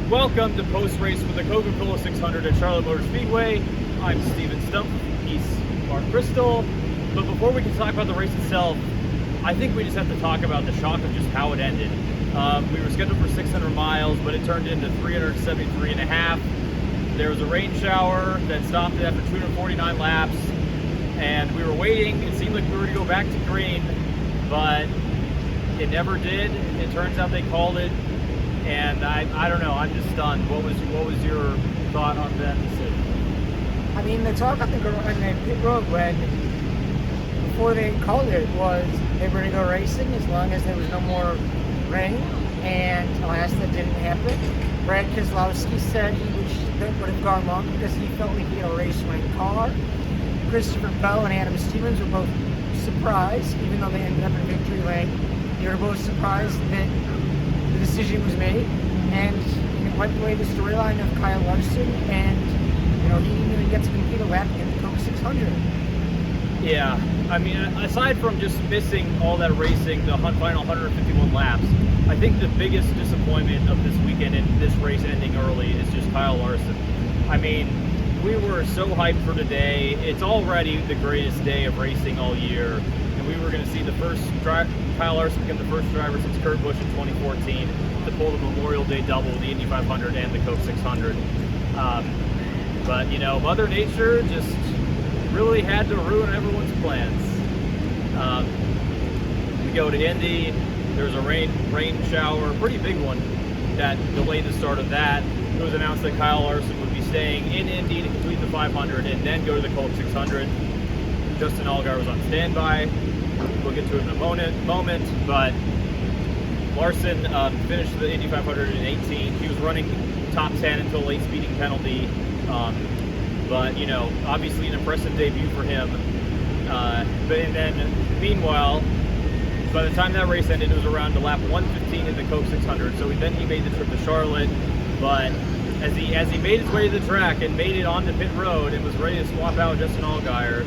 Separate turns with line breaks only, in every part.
Welcome to post-race for the Coca-Cola 600 at Charlotte Motor Speedway. I'm Steven Stump. He's Mark Crystal. But before we can talk about the race itself, I think we just have to talk about the shock of just how it ended. We were scheduled for 600 miles, but it turned into 373 and a half. There was a rain shower that stopped it after 249 laps, and we were waiting. It seemed like we were going to go back to green, but it never did. It turns out they called it. And I don't know, I'm just stunned. What was your thought on that decision?
I mean, the talk on the pit road before they called it was they were going to go racing as long as there was no more rain, and alas, that didn't happen. Brad Keselowski said that would have gone long because he felt like he had a race-winning car. Christopher Bell and Adam Stevens were both surprised, even though they ended up in victory lane. They were both surprised that the decision was made, and it wiped away the storyline of Kyle Larson, and he didn't even get to complete a lap in the Coke 600.
Yeah, I mean, aside from just missing all that racing, the final 151 laps, I think the biggest disappointment of this weekend and this race ending early is just Kyle Larson. I mean, we were so hyped for today. It's already the greatest day of racing all year, and we were going to see the first Kyle Larson become the first driver since Kurt Busch in 2014 to pull the Memorial Day double, the Indy 500 and the Coke 600. But Mother Nature just really had to ruin everyone's plans. We go to Indy. There was a rain shower, a pretty big one, that delayed the start of that. It was announced that Kyle Larson would be staying in Indy to complete the 500 and then go to the Coke 600. Justin Allgaier was on standby. We'll get to it in a moment, but Larson finished the Indy 500 in 18. He was running top 10 until a late speeding penalty, but obviously an impressive debut for him. And then meanwhile, by the time that race ended, it was around to lap 115 in the Coke 600. So then he made the trip to Charlotte, but as he made his way to the track and made it onto pit road and was ready to swap out Justin Allgaier,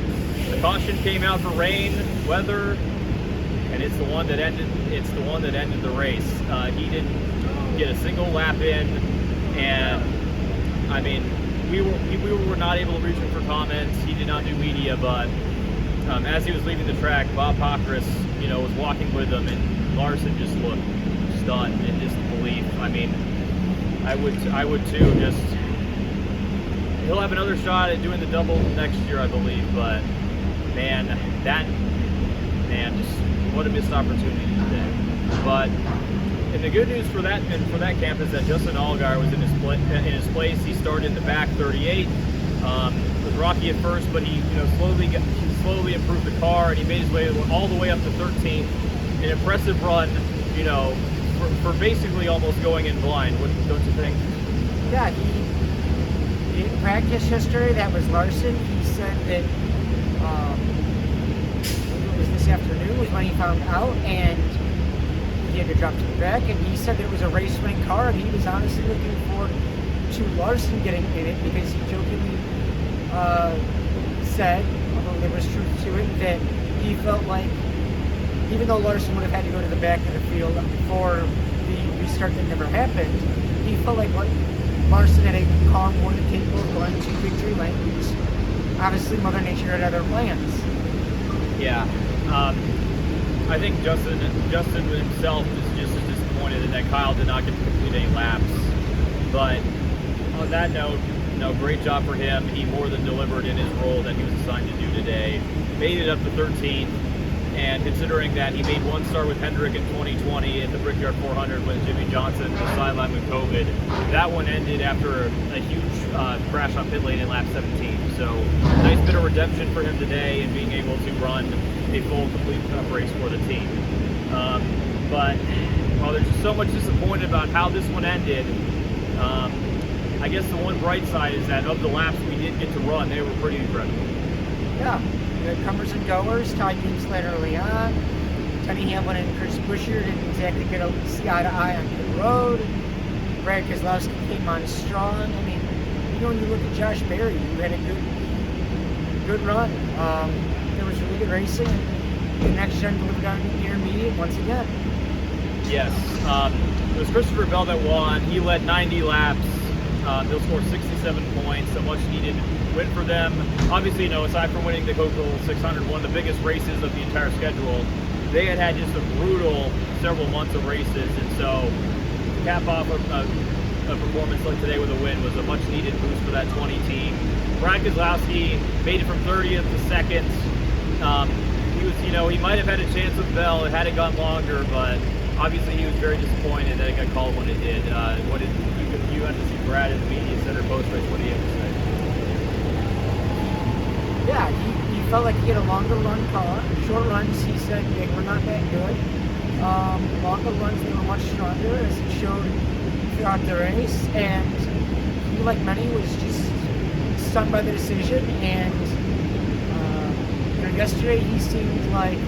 the caution came out for rain, weather, and it's the one that ended the race. He didn't get a single lap in, and I mean, we were not able to reach him for comments. He did not do media, but as he was leaving the track, Bob Pockrass, was walking with him, and Larson just looked stunned in disbelief. I mean, I would too. Just he'll have another shot at doing the double next year, I believe, but man, just what a missed opportunity today. But and the good news for that camp is that Justin Allgaier was in his place. He started in the back 38. It was rocky at first, but he slowly improved the car, and he made his way all the way up to 13th. An impressive run, for basically almost going in blind. Don't you think?
Yeah, in practice yesterday, that was Larson. He said that it was this afternoon was when he found out, and he had to drop to the back, and he said that it was a race-winning car, and he was honestly looking forward to Larson getting in it because he jokingly said, although there was truth to it, that he felt like even though Larson would have had to go to the back of the field before the restart that never happened, he felt like Larson had a car more than capable of going to victory lane because obviously Mother Nature had other plans.
Yeah. I think Justin himself is just as disappointed that Kyle did not get to complete any laps. But on that note, great job for him. He more than delivered in his role that he was assigned to do today. Made it up to 13th, and considering that he made one start with Hendrick in 2020 at the Brickyard 400 when Jimmy Johnson was sidelined with COVID, that one ended after a huge crash on pit lane in lap 17. So nice bit of redemption for him today and being able to run a full complete cup race for the team. But while there's just so much disappointed about how this one ended, I guess the one bright side is that of the laps we did get to run, they were pretty incredible.
Yeah, the comers and goers, Ty Gibbs led early on. Tony Hamlin and Chris Buescher didn't exactly get to see eye to eye on pit road. Brad Keselowski came on strong. I mean, when you look at Josh Berry, who had a good run. There was really good racing. The next gen delivered on the intermediate once again.
Yes. It was Christopher Bell that won. He led 90 laps. They'll score 67 points, a much-needed win for them. Obviously, aside from winning the Coca-Cola 600, one of the biggest races of the entire schedule, they had just a brutal several months of races, and so to cap off a performance like today with a win was a much-needed boost for that 20 team. Brad Keselowski made it from 30th to 2nd. He was, he might have had a chance with Bell. It had it gone longer, but obviously he was very disappointed that it got called when it did. You had to see Brad in the media center post-race. What do you have to say?
Yeah, he felt like he had a longer run car. Short runs, he said they were not that good. Longer runs, they were much stronger, as it showed throughout the race. And he, like many, was just stunned by the decision. And yesterday he seemed like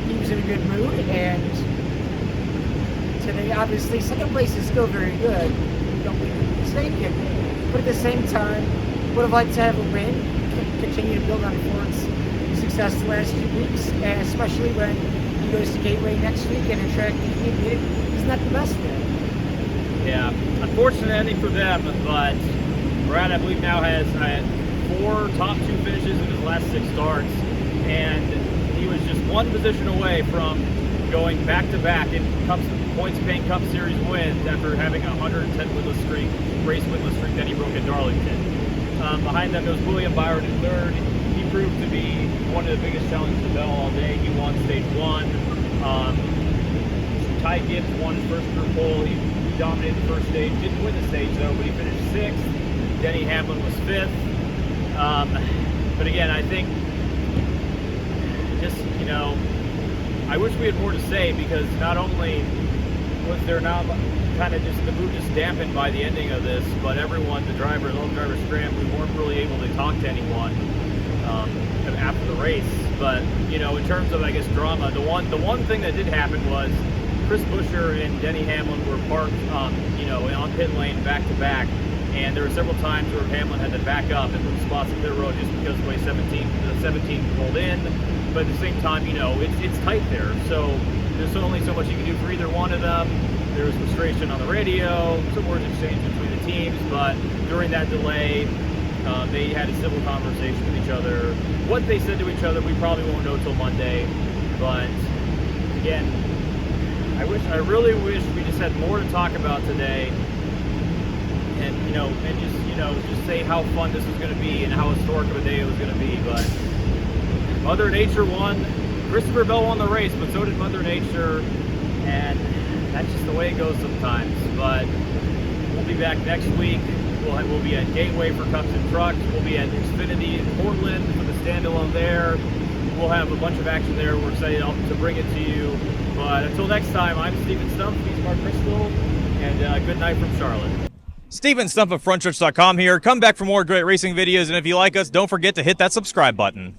he was in a good mood. And today, obviously, second place is still very good. Don't make a mistake here. But at the same time, would have liked to have a win, continue to build on Ford's success the last few weeks, and especially when he goes to Gateway next week and a track he's not the best there.
Yeah, unfortunate ending for them, but Brad, I believe, now has 4 top 2 finishes in his last 6 starts, and he was just one position away from going back-to-back in Points Paint Cup Series wins after having a 110 winless streak, race winless streak that he broke at Darlington. Behind them, there was William Byron in 3rd. He proved to be one of the biggest challenges to Bell all day. He won stage 1. Ty Gibbs won his first group pole. He dominated the first stage. Didn't win the stage though, but he finished 6th. Denny Hamlin was 5th. But again, I think just, I wish we had more to say, because not only was there not kind of just the mood just dampened by the ending of this, but everyone, all the drivers scrambled. We weren't really able to talk to anyone after the race. But in terms of, I guess, drama, the one thing that did happen was Chris Buescher and Denny Hamlin were parked, on pit lane back to back, and there were several times where Hamlin had to back up and move spots in pit road just because of the way the 17 pulled in. But at the same time, it's tight there, so there's only so much you can do for either one of them. There was frustration on the radio, some words exchanged between the teams, but during that delay, they had a civil conversation with each other. What they said to each other, we probably won't know till Monday. But again, I really wish we just had more to talk about today, and just say how fun this was going to be and how historic of a day it was going to be. But Mother Nature won. Christopher Bell won the race, but so did Mother Nature, and that's just the way it goes sometimes. But we'll be back next week. We'll be at Gateway for Cups and Trucks. We'll be at Xfinity in Portland for the standalone there. We'll have a bunch of action there. We're excited to bring it to you. But until next time, I'm Stephen Stump. He's Mark Bristol, and good night from Charlotte.
Stephen Stump of FrontStretch.com here. Come back for more great racing videos, and if you like us, don't forget to hit that subscribe button.